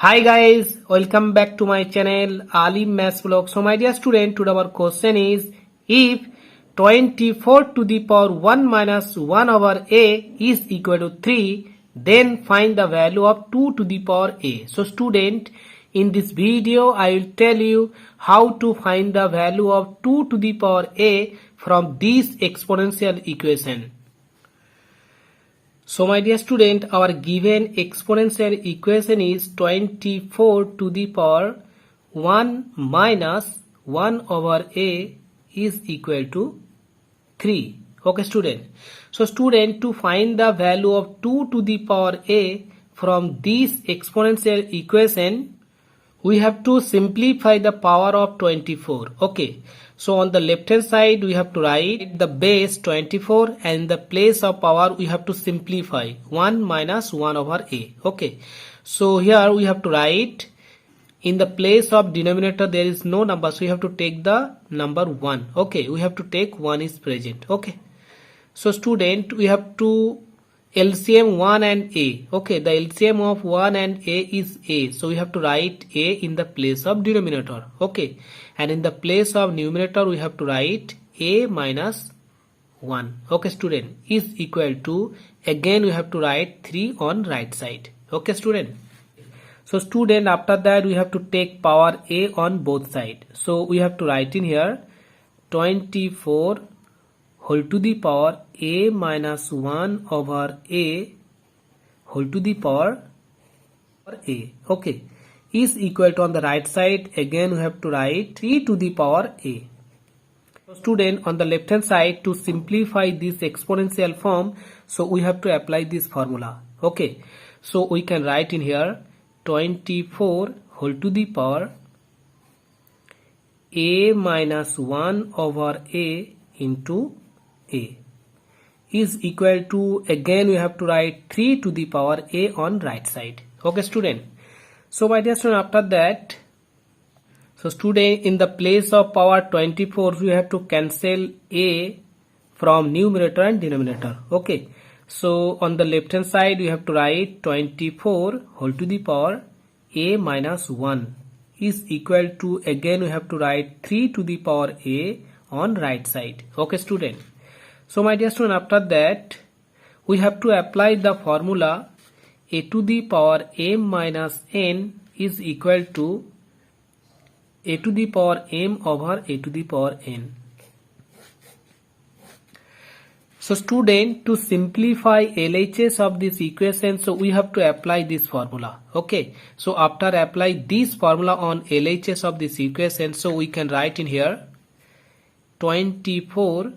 Hi guys, welcome back to my channel Ali Maths Vlog. So my dear student, today our question is if 24 to the power 1 minus 1 over a is equal to 3, then find the value of 2 to the power a. So student, in this video I will tell you how to find the value of 2 to the power a from this exponential equation. So my dear student, our given exponential equation is 24 to the power 1 minus 1 over a is equal to 3. Okay student. So student, to find the value of 2 to the power a from this exponential equation, we have to simplify the power of 24. Okay, so on the left hand side we have to write the base 24 and in the place of power we have to simplify 1 minus 1 over a. Okay, so here we have to write in the place of denominator there is no number, so we have to take the number 1. Okay, we have to take 1 is present. Okay, so student, we have to LCM 1 and a. Okay, the LCM of 1 and a is a, so we have to write a in the place of denominator. Okay, and in the place of numerator we have to write a minus 1. Okay student, is equal to, again we have to write 3 on right side. Okay student, so student, after that we have to take power a on both sides, so we have to write in here 24 whole to the power a minus 1 over a whole to the power a. Okay, is equal to, on the right side again we have to write 3 to the power a. So student, on the left hand side, to simplify this exponential form, so we have to apply this formula. Okay, so we can write in here 24 whole to the power a minus 1 over a into a is equal to, again we have to write 3 to the power a on right side. Okay student, so my dear student, after that, so student, in the place of power 24 we have to cancel a from numerator and denominator. Okay, so on the left hand side we have to write 24 whole to the power a minus 1 is equal to, again we have to write 3 to the power a on right side. Okay student, so my dear student, after that we have to apply the formula a to the power m minus n is equal to a to the power m over a to the power n. So student, to simplify LHS of this equation, so we have to apply this formula. Okay, so after apply this formula on LHS of this equation, so we can write in here 24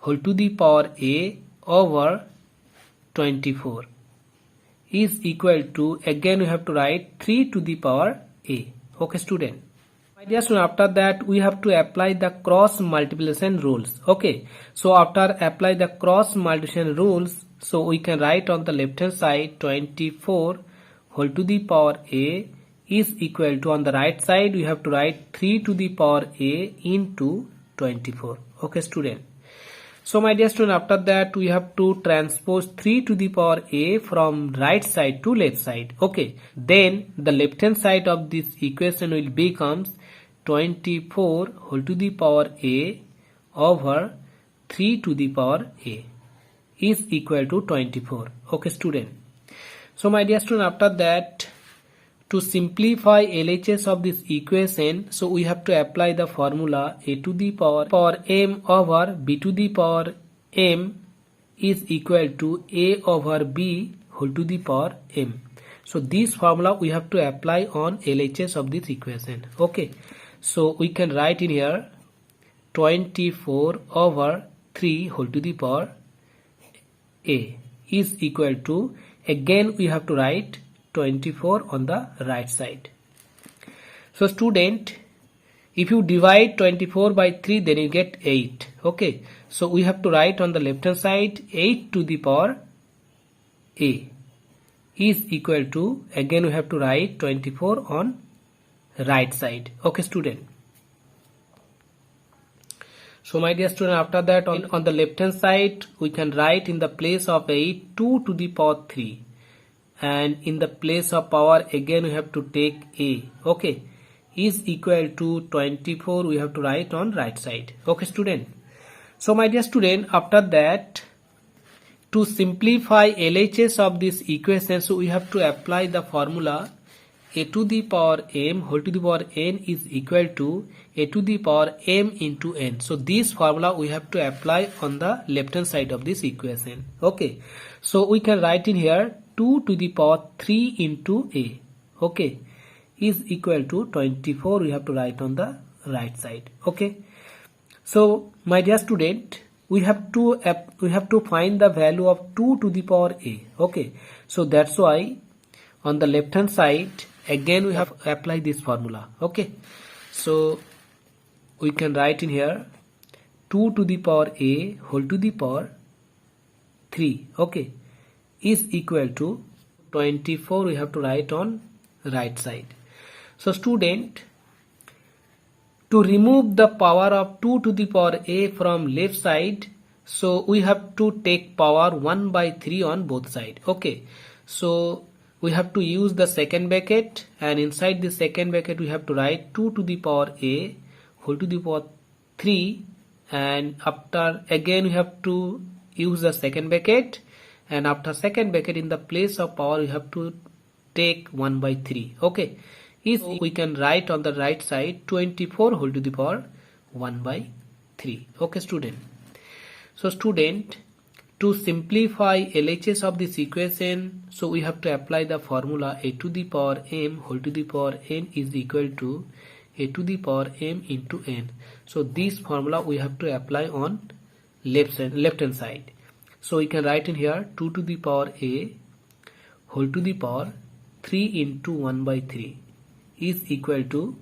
whole to the power a over 24 is equal to, again we have to write 3 to the power a. Okay student, my dear student, after that we have to apply the cross multiplication rules. Okay, so after apply the cross multiplication rules, so we can write on the left hand side 24 whole to the power a is equal to, on the right side we have to write 3 to the power a into 24. Okay student, so my dear student, after that we have to transpose 3 to the power a from right side to left side. Okay, then the left hand side of this equation will becomes 24 whole to the power a over 3 to the power a is equal to 24. Okay student, so my dear student, after that, to simplify LHS of this equation, so we have to apply the formula a to the power m over b to the power m is equal to a over b whole to the power m. So this formula we have to apply on LHS of this equation. Okay, so we can write in here 24 over 3 whole to the power a is equal to, again we have to write 24 on the right side. So student, if you divide 24 by 3, then you get 8. Okay, so we have to write on the left hand side 8 to the power a is equal to, again we have to write 24 on right side. Okay student, so my dear student, after that on the left hand side we can write in the place of 8 2 to the power 3 and in the place of power again we have to take a. Okay, is equal to 24 we have to write on right side. Okay student, so my dear student, after that, to simplify LHS of this equation, so we have to apply the formula a to the power m whole to the power n is equal to a to the power m into n. So this formula we have to apply on the left hand side of this equation. Okay, so we can write in here 2 to the power 3 into a. Okay, is equal to 24 we have to write on the right side. Okay, so my dear student, we have to find the value of 2 to the power a. Okay, so that's why on the left hand side again we have apply this formula. Okay, so we can write in here 2 to the power a whole to the power 3. Okay, is equal to 24 we have to write on right side. So student, to remove the power of 2 to the power a from left side, so we have to take power 1 by 3 on both sides. Okay, so we have to use the second bracket, and inside the second bracket we have to write 2 to the power a whole to the power 3, and after again we have to use the second bracket, and after second bracket in the place of power we have to take 1 by 3. Okay, is we can write on the right side 24 whole to the power 1 by 3. Okay student, so student, to simplify LHS of this equation, so we have to apply the formula a to the power m whole to the power n is equal to a to the power m into n. So this formula we have to apply on left hand side. So we can write in here 2 to the power a whole to the power 3 into 1 by 3 is equal to,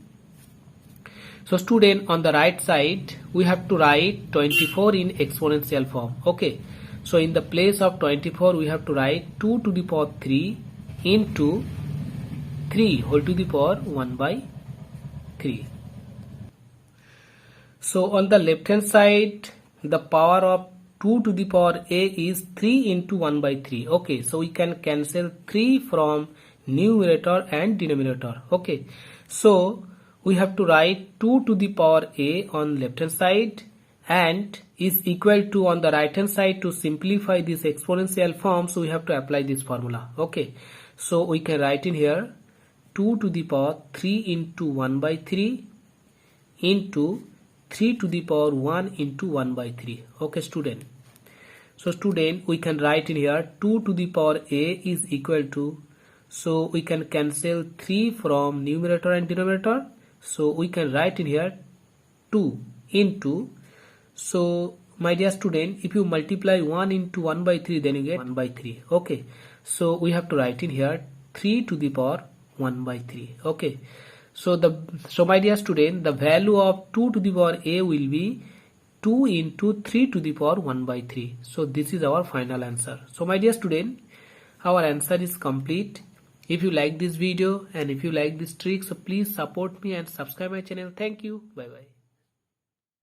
so student, on the right side we have to write 24 in exponential form. Okay, so in the place of 24 we have to write 2 to the power 3 into 3 whole to the power 1 by 3. So on the left hand side the power of 2 to the power a is 3 into 1 by 3. Okay, so we can cancel 3 from numerator and denominator. Okay, so we have to write 2 to the power a on left hand side and is equal to on the right hand side. To simplify this exponential form, so we have to apply this formula. Okay, so we can write in here 2 to the power 3 into 1 by 3 into 3 to the power 1 into 1 by 3. Okay student, so student, we can write in here 2 to the power a is equal to, so we can cancel 3 from numerator and denominator, so we can write in here 2 into, so my dear student, if you multiply 1 into 1 by 3 then you get 1 by 3. Okay, so we have to write in here 3 to the power 1 by 3. Okay, so my dear student, the value of 2 to the power a will be 2 into 3 to the power 1 by 3. So this is our final answer. So my dear student, our answer is complete. If you like this video and if you like this trick, so please support me and subscribe my channel. Thank you. Bye bye.